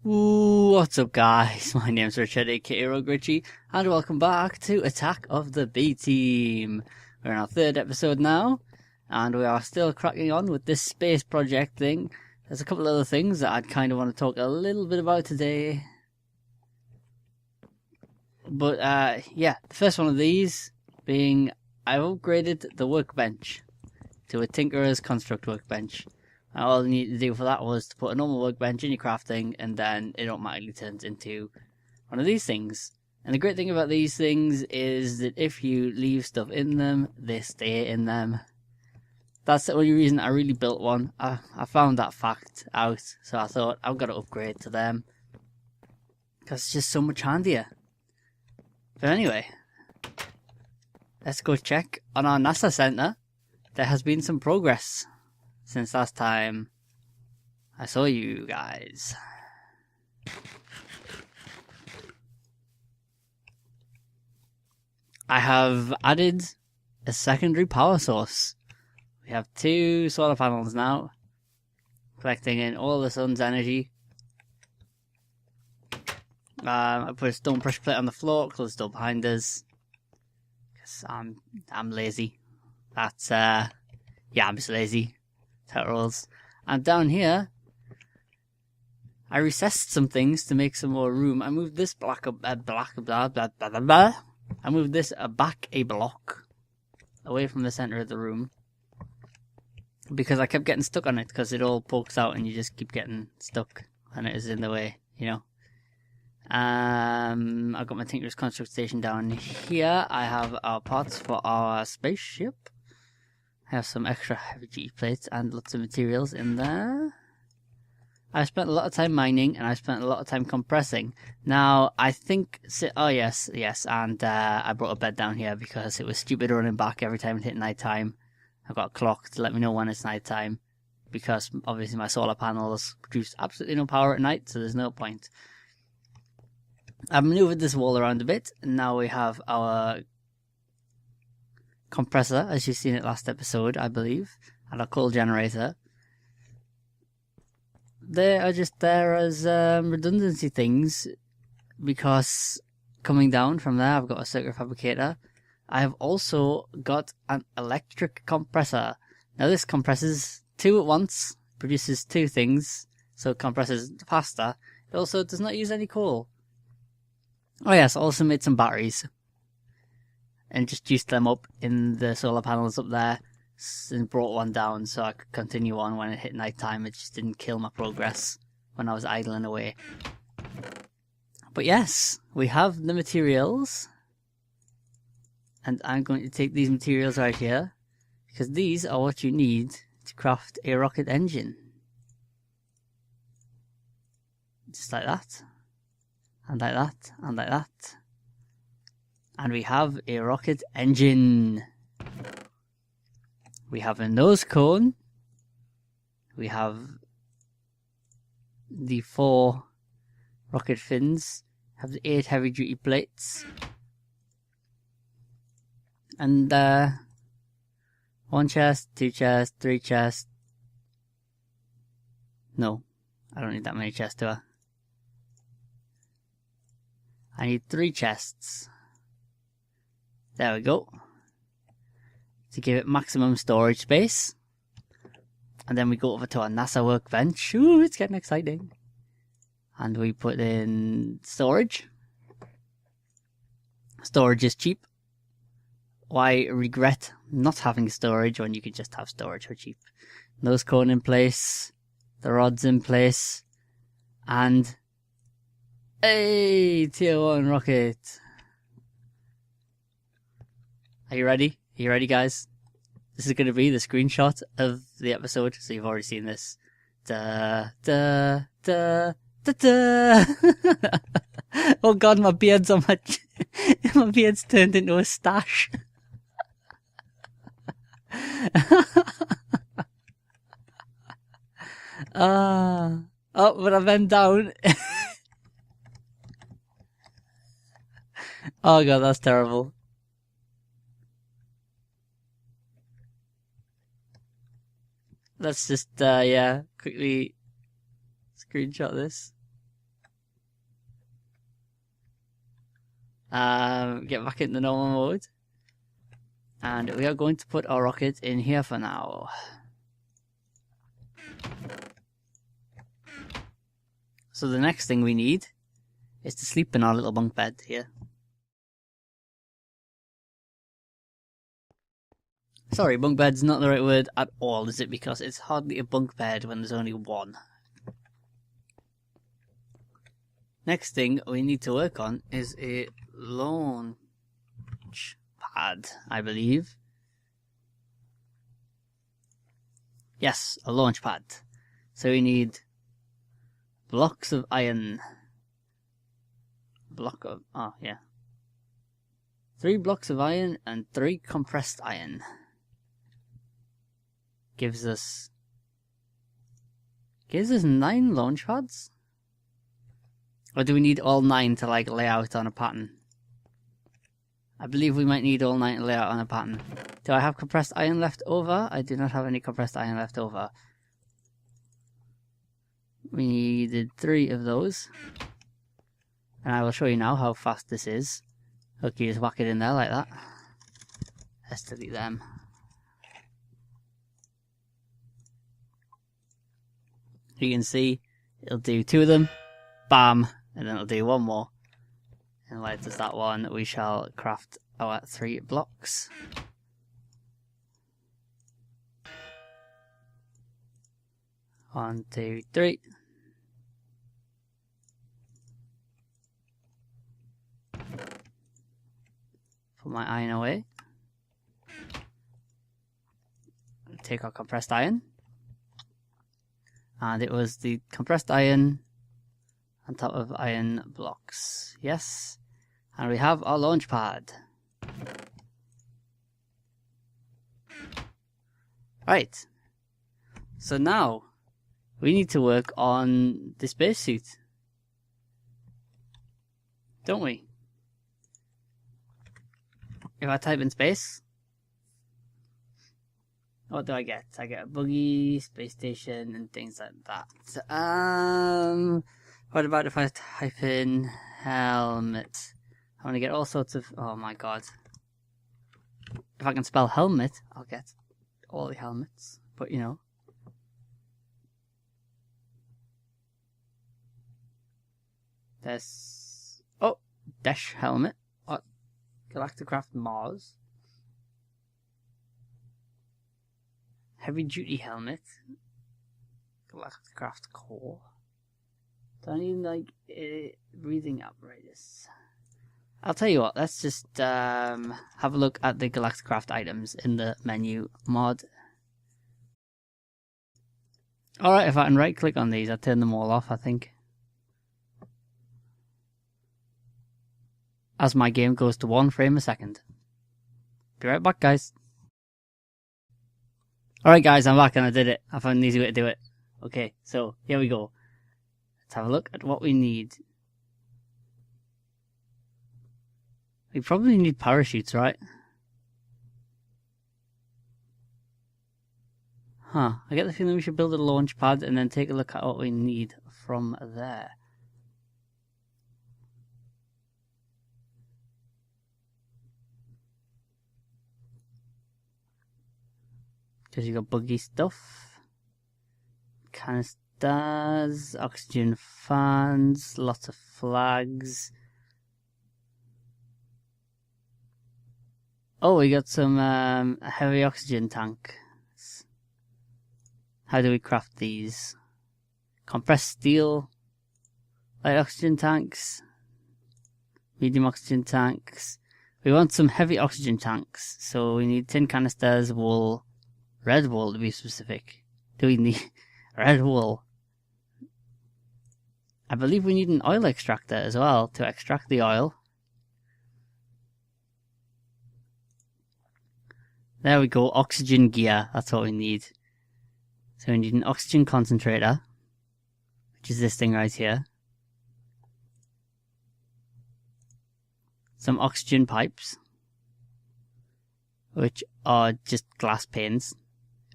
Ooh, what's up guys? My name's Richard, aka Rogue Richie, and welcome back to Attack of the B-Team. We're in our third episode now, and we are still cracking on with this space project thing. There's a couple other things that I'd kind of want to talk a little bit about today. But yeah, the first one of these being I've upgraded the workbench to a Tinkerer's Construct workbench. And all I needed to do for that was to put a normal workbench in your crafting, and then it automatically turns into one of these things. And the great thing about these things is that if you leave stuff in them, they stay in them. That's the only reason I really built one. I found that fact out, so I thought I've got to upgrade to them, because it's just so much handier. But anyway, let's go check on our NASA center. There has been some progress since last time I saw you guys. I have added a secondary power source. We have 2 solar panels now, collecting in all the sun's energy. I put a stone pressure plate on the floor, closed the door behind us, because I'm lazy. That's yeah, I'm just lazy. Rolls. And down here, I recessed some things to make some more room. I moved this I moved this back a block away from the center of the room, because I kept getting stuck on it, because it all pokes out and you just keep getting stuck and it is in the way, you know. I've got my Tinker's Construct station down here. I have our parts for our spaceship. I have some extra heavy duty plates and lots of materials in there. I've spent a lot of time mining, and I've spent a lot of time compressing. Now, I think... Oh, yes, and I brought a bed down here because it was stupid running back every time it hit night time. I've got a clock to let me know when it's night time, because obviously my solar panels produce absolutely no power at night, so there's no point. I've maneuvered this wall around a bit, and now we have our compressor, as you've seen it last episode, I believe, and our coal generator. They are just there as redundancy things, because coming down from there I've got a circuit fabricator. I have also got an electric compressor. Now this compresses 2 at once, produces 2 things, so it compresses faster. It also does not use any coal. Oh yes, I also made some batteries and just juiced them up in the solar panels up there, and brought one down so I could continue on when it hit night time. It just didn't kill my progress when I was idling away. But yes, we have the materials, and I'm going to take these materials right here, because these are what you need to craft a rocket engine. Just like that, and like that, and like that. And we have a rocket engine. We have a nose cone. We have the 4 rocket fins. Have the 8 heavy duty plates. And 1 chest, 2 chests, 3 chests. No, I don't need that many chests, do I? I need 3 chests. There we go. To give it maximum storage space. And then we go over to our NASA workbench. Ooh, it's getting exciting. And we put in storage. Storage is cheap. Why regret not having storage when you can just have storage for cheap? Nose cone in place. The rods in place. And... hey! Tier 1 rocket. Are you ready? Are you ready, guys? This is going to be the screenshot of the episode, so you've already seen this. Da, da, da, da, da. Oh god, my beard's on my... my beard's turned into a stash. Oh, but I bent down. Oh god, that's terrible. Let's just, yeah, quickly screenshot this. get back into normal mode. And we are going to put our rocket in here for now. So the next thing we need is to sleep in our little bunk bed here. Sorry, bunk bed's not the right word at all, is it? Because it's hardly a bunk bed when there's only one. Next thing we need to work on is a launch pad, I believe. Yes, a launch pad. So we need blocks of iron. 3 blocks of iron and 3 compressed iron. Gives us 9 launch pads? Or do we need all 9 to like lay out on a pattern? I believe we might need all 9 to lay out on a pattern. Do I have compressed iron left over? I do not have any compressed iron left over. We needed 3 of those. And I will show you now how fast this is. Okay, just whack it in there like that. Let's delete them. You can see it'll do 2 of them. Bam! And then it'll do 1 more. And like does that one, we shall craft our 3 blocks. One, 2, 3. Put my iron away. Take our compressed iron. And it was the compressed iron on top of iron blocks. Yes. And we have our launch pad. Right. So now we need to work on the spacesuit. Don't we? If I type in space, what do I get? I get a buggy, space station, and things like that. What about if I type in helmet? I'm gonna get all sorts of. Oh my god! If I can spell helmet, I'll get all the helmets. But you know, there's dash helmet. What? Galacticraft Mars. Heavy duty helmet. Galacticraft core. Don't even like breathing apparatus. I'll tell you what, let's just have a look at the Galacticraft items in the menu mod. Alright, if I can right click on these, I'll turn them all off, I think. As my game goes to 1 frame a second. Be right back, guys. Alright guys, I'm back and I did it. I found an easy way to do it. Okay, so here we go. Let's have a look at what we need. We probably need parachutes, right? Huh, I get the feeling we should build a launch pad and then take a look at what we need from there. Because you got buggy stuff, canisters, oxygen fans, lots of flags. Oh, we got some heavy oxygen tank. How do we craft these? Compressed steel, light oxygen tanks, medium oxygen tanks. We want some heavy oxygen tanks, so we need tin canisters, wool. Red wool to be specific. Do we need red wool? I believe we need an oil extractor as well to extract the oil. There we go, oxygen gear, that's what we need. So we need an oxygen concentrator, which is this thing right here. Some oxygen pipes, which are just glass panes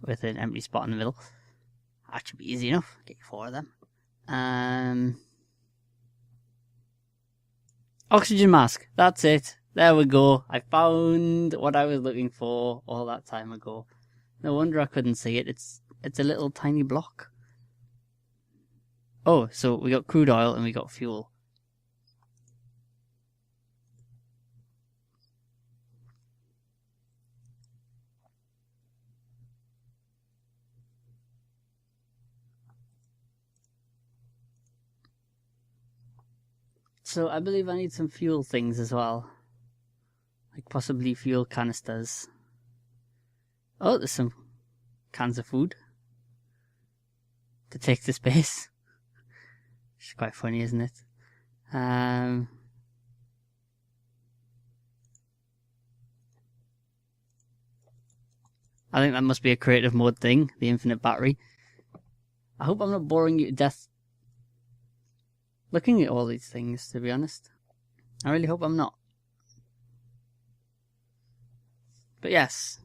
with an empty spot in the middle. That should be easy enough. Get 4 of them. Oxygen mask. That's it. There we go. I found what I was looking for all that time ago. No wonder I couldn't see it. It's a little tiny block. Oh, so we got crude oil and we got fuel. So I believe I need some fuel things as well. Like possibly fuel canisters. Oh, there's some cans of food to take to space. Which is quite funny, isn't it? I think that must be a creative mode thing, the infinite battery. I hope I'm not boring you to death looking at all these things, to be honest. I really hope I'm not. But yes,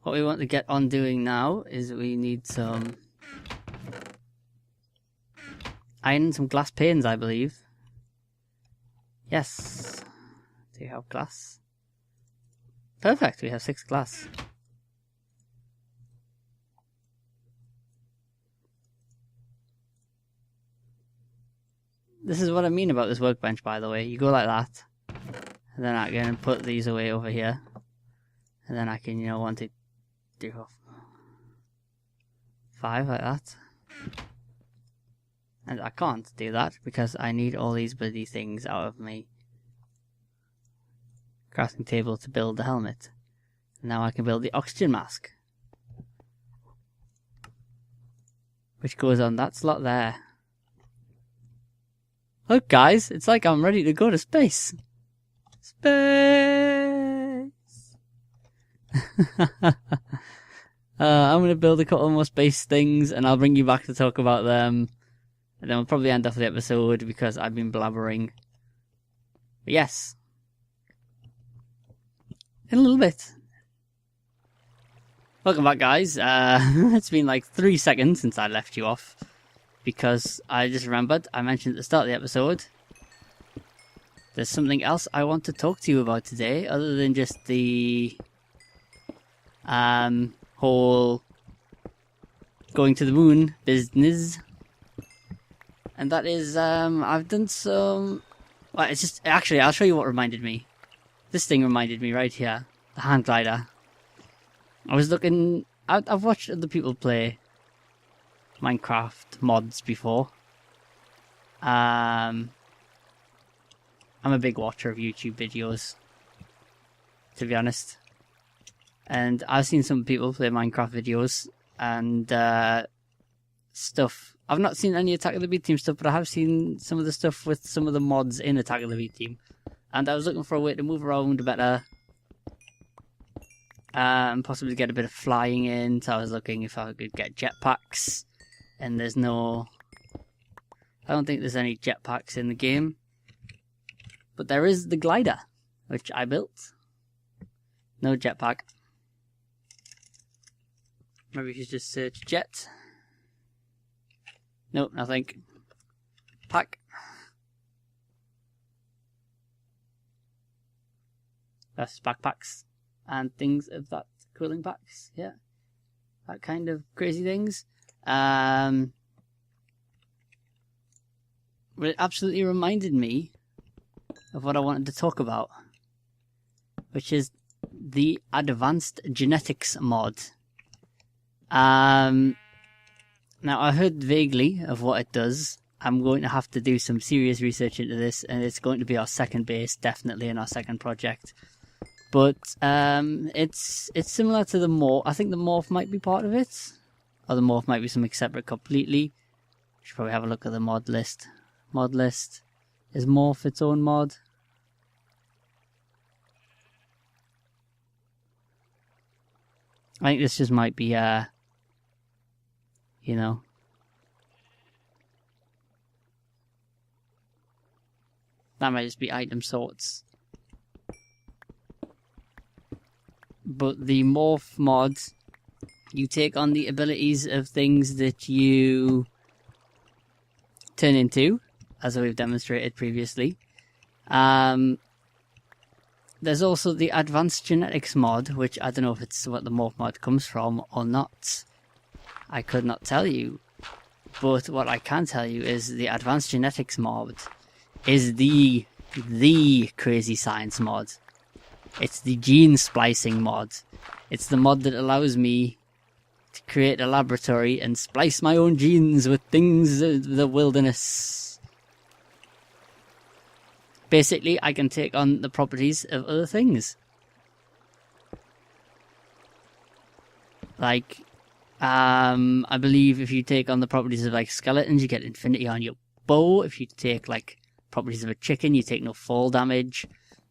what we want to get on doing now is we need some iron and some glass panes, I believe. Yes. Do you have glass? Perfect, we have 6 glass. This is what I mean about this workbench, by the way. You go like that, and then I can put these away over here, and then I can, want to do 5 like that. And I can't do that because I need all these bloody things out of my crafting table to build the helmet. Now I can build the oxygen mask, which goes on that slot there. Look guys, it's like I'm ready to go to space. Space! I'm going to build a couple more space things and I'll bring you back to talk about them. And then we'll probably end off the episode because I've been blabbering. But yes. In a little bit. Welcome back guys. It's been like 3 seconds since I left you off. Because I just remembered, I mentioned at the start of the episode, there's something else I want to talk to you about today, other than just the whole going to the moon business. And that is, I've done some... Well, it's just... Actually, I'll show you what reminded me. This thing reminded me right here. The hand glider. I was looking... I've watched other people play Minecraft mods before. I'm a big watcher of YouTube videos, to be honest. And I've seen some people play Minecraft videos and stuff. I've not seen any Attack of the B Team stuff, but I have seen some of the stuff with some of the mods in Attack of the B Team. And I was looking for a way to move around better. And possibly get a bit of flying in. So I was looking if I could get jetpacks. And there's no... I don't think there's any jetpacks in the game. But there is the glider, which I built. No jetpack. Maybe we should just search jet. Nope, nothing. Pack. That's backpacks. And things of that. Cooling packs, yeah. That kind of crazy things. But it absolutely reminded me of what I wanted to talk about, which is the advanced genetics mod. Now I heard vaguely of what it does. I'm going to have to do some serious research into this, and it's going to be our second base, definitely in our second project. But it's similar to the morph. I think the morph might be part of it. Or the morph might be something separate completely. Should probably have a look at the mod list. Mod list. Is morph its own mod? I think this just might be, you know. That might just be item sorts. But the morph mod, you take on the abilities of things that you turn into, as we've demonstrated previously. There's also the advanced genetics mod, which I don't know if it's what the morph mod comes from or not. I could not tell you. But what I can tell you is the advanced genetics mod is the crazy science mod. It's the gene splicing mod. It's the mod that allows me to create a laboratory and splice my own genes with things of the wilderness. Basically, I can take on the properties of other things. Like, I believe if you take on the properties of like skeletons, you get infinity on your bow. If you take like properties of a chicken, you take no fall damage.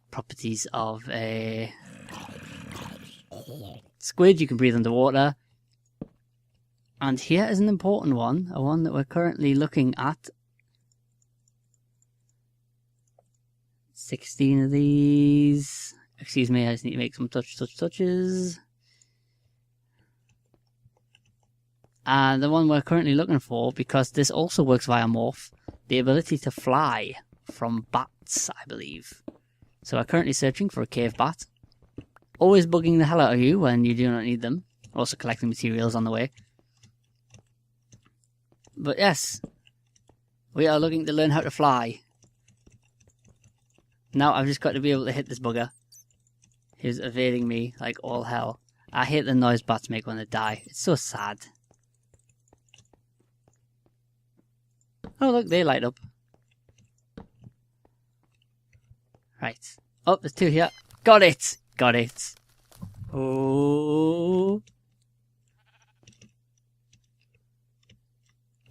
Properties of a squid, you can breathe underwater. And here is an important one, a one that we're currently looking at. 16 of these. Excuse me, I just need to make some touches. And the one we're currently looking for, because this also works via morph, the ability to fly from bats, I believe. So we're currently searching for a cave bat. Always bugging the hell out of you when you do not need them. Also collecting materials on the way. But yes, we are looking to learn how to fly. Now I've just got to be able to hit this bugger. He's evading me like all hell. I hate the noise bats make when they die. It's so sad. Oh look, they light up. Right. Oh, there's two here. Got it! Got it. Oh.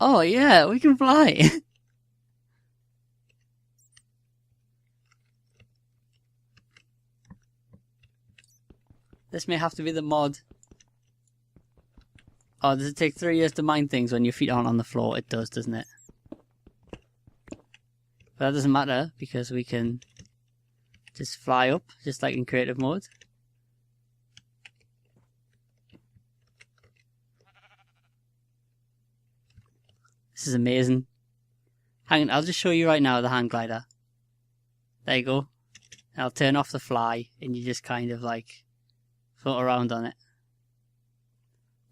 Oh yeah, we can fly. This may have to be the mod. Oh, does it take 3 years to mine things when your feet aren't on the floor? It does, doesn't it? But that doesn't matter, because we can just fly up, just like in creative mode. This is amazing. Hang on, I'll just show you right now the hang glider. There you go. I'll turn off the fly, and you just kind of like float around on it.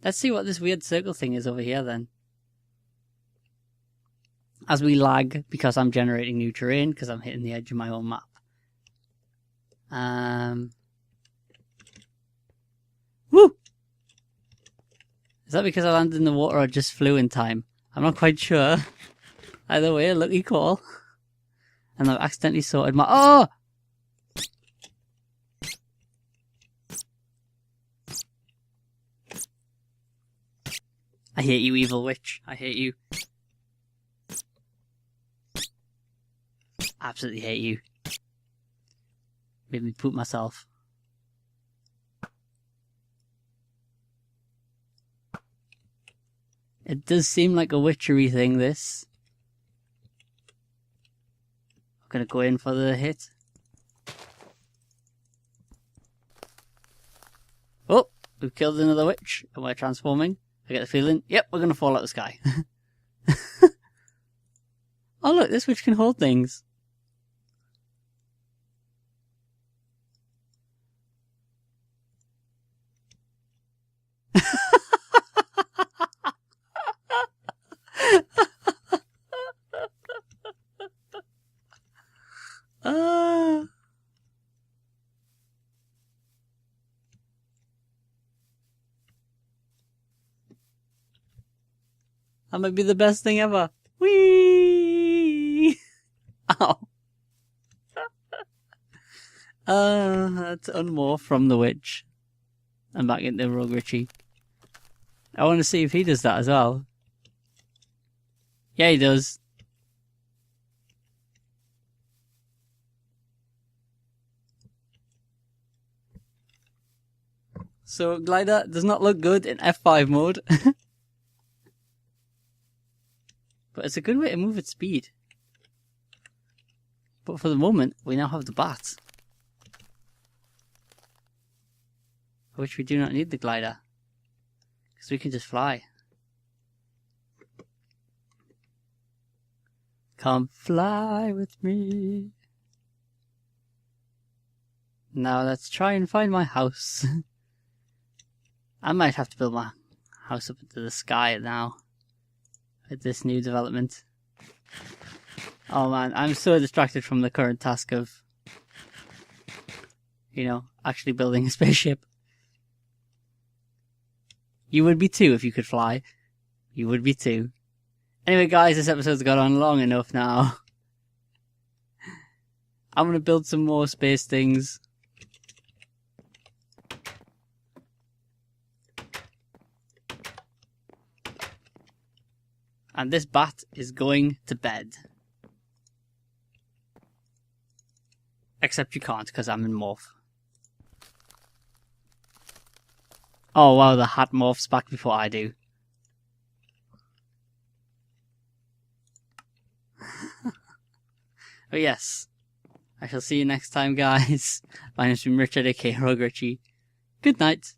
Let's see what this weird circle thing is over here then. As we lag, because I'm generating new terrain, because I'm hitting the edge of my own map. Woo! Is that because I landed in the water or just flew in time? I'm not quite sure. Either way, lucky call. And I've accidentally sorted my... Oh! I hate you, evil witch. I hate you. Absolutely hate you. Made me poop myself. It does seem like a witchery thing, this. I'm gonna go in for the hit. Oh, we've killed another witch, and we're transforming. I get the feeling, yep, we're gonna fall out of the sky. Oh look, this witch can hold things. That might be the best thing ever. Whee! Ow. That's unmorph from the witch. And back into Rogue Richie. I want to see if he does that as well. Yeah, he does. So, glider does not look good in F5 mode. But it's a good way to move at speed. But for the moment, we now have the bat. For which we do not need the glider. Because we can just fly. Come fly with me. Now let's try and find my house. I might have to build my house up into the sky now with this new development. Oh man, I'm so distracted from the current task of, actually building a spaceship. You would be too if you could fly. You would be too. Anyway guys, this episode's gone on long enough now. I'm gonna build some more space things. And this bat is going to bed. Except you can't, because I'm in morph. Oh wow, the hat morphs back before I do. But yes, I shall see you next time, guys. My name's been Richard, aka Rogue Richie. Good night.